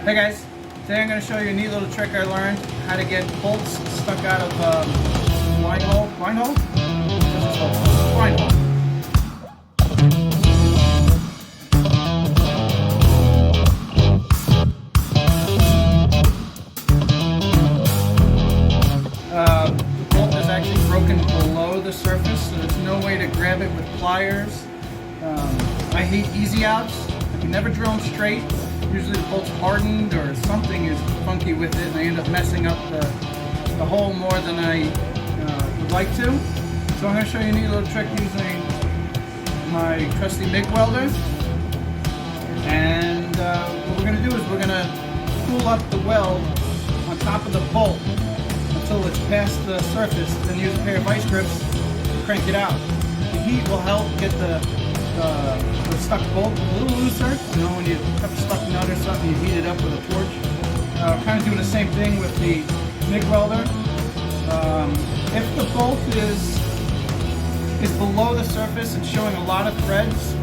Hey guys, today I'm going to show you a neat little trick I learned, how to get bolts stuck out of blind hole. Blind hole? What's this hole? Blind hole. The bolt is actually broken below the surface, so there's no way to grab it with pliers. I hate easy outs. I can never drill them straight. Usually the bolt's hardened or something is funky with it and I end up messing up the hole more than I would like to. So I'm going to show you a neat little trick using my trusty MIG welder. And what we're going to do is we're going to pull up the weld on top of the bolt until it's past the surface, then use a pair of vice grips to crank it out. The heat will help get the stuck bolt a little looser. You know, when you have a stuck nut or something, you heat it up with a torch. Kind of doing the same thing with the MIG welder. If the bolt is below the surface and showing a lot of threads,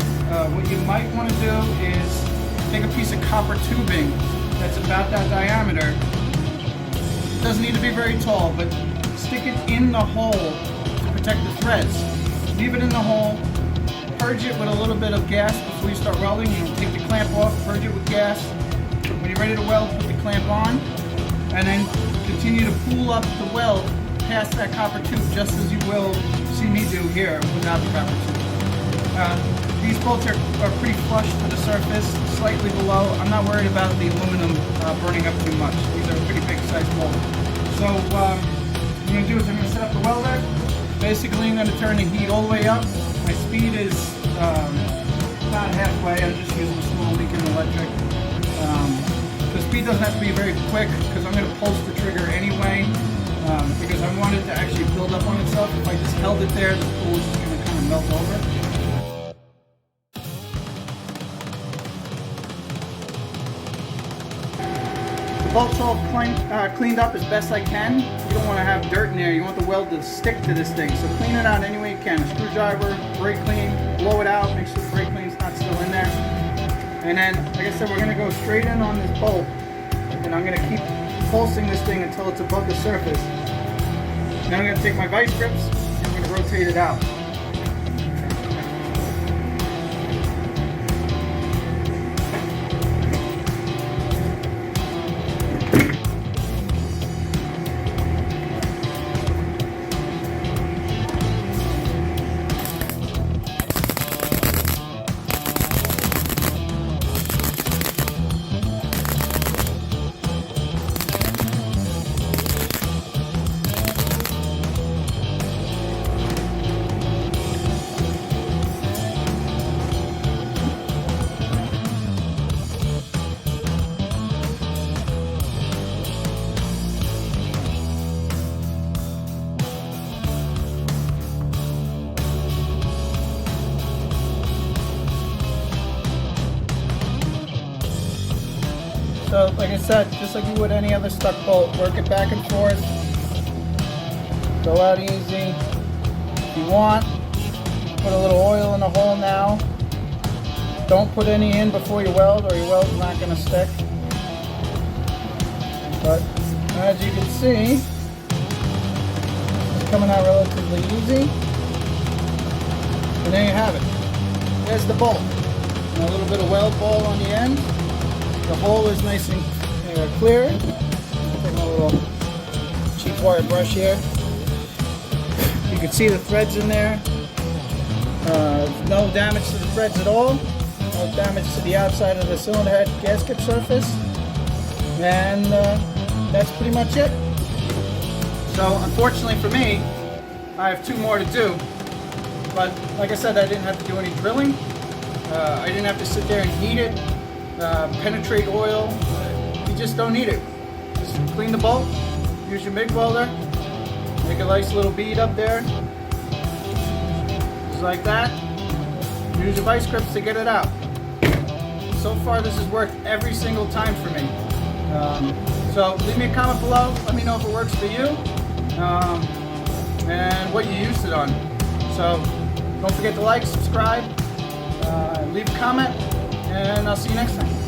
what you might want to do is take a piece of copper tubing that's about that diameter. It doesn't need to be very tall, but stick it in the hole to protect the threads. Leave it in the hole. Purge it with a little bit of gas before you start welding. You know, take the clamp off, purge it with gas. When you're ready to weld, put the clamp on, and then continue to pull up the weld past that copper tube, just as you will see me do here without the copper tube. These bolts are pretty flush to the surface, slightly below. I'm not worried about the aluminum burning up too much. These are pretty big size bolts. So what I'm going to do is I'm going to set up the welder. Basically, I'm going to turn the heat all the way up. My speed is not halfway. I'm just using a small Lincoln electric. The speed doesn't have to be very quick because I'm going to pulse the trigger anyway because I want it to actually build up on itself. If I just held it there, the spool is just going to kind of melt over. The bolt's all cleaned up as best I can. You don't want to have dirt in there. You want the weld to stick to this thing. So clean it out any way you can. A screwdriver, brake clean, blow it out, make sure the brake clean's not still in there. And then, like I said, we're going to go straight in on this bolt. And I'm going to keep pulsing this thing until it's above the surface. Then I'm going to take my vice grips and I'm going to rotate it out. So, like I said, just like you would any other stuck bolt, work it back and forth. Go out easy. If you want, put a little oil in the hole now. Don't put any in before you weld or your weld's not going to stick. But as you can see, it's coming out relatively easy. And there you have it. There's the bolt. And a little bit of weld ball on the end. The hole is nice and clear. I'll take my little cheap wire brush here. You can see the threads in there. No damage to the threads at all. No damage to the outside of the cylinder head gasket surface. And that's pretty much it. So unfortunately for me, I have two more to do. But like I said, I didn't have to do any drilling. I didn't have to sit there and heat it. Penetrate oil, you just don't need it. Just clean the bolt, use your MIG welder, make a nice little bead up there, just like that. Use your vice grips to get it out. So far this has worked every single time for me. So leave me a comment below, let me know if it works for you and what you used it on. So don't forget to like, subscribe, leave a comment, and I'll see you next time.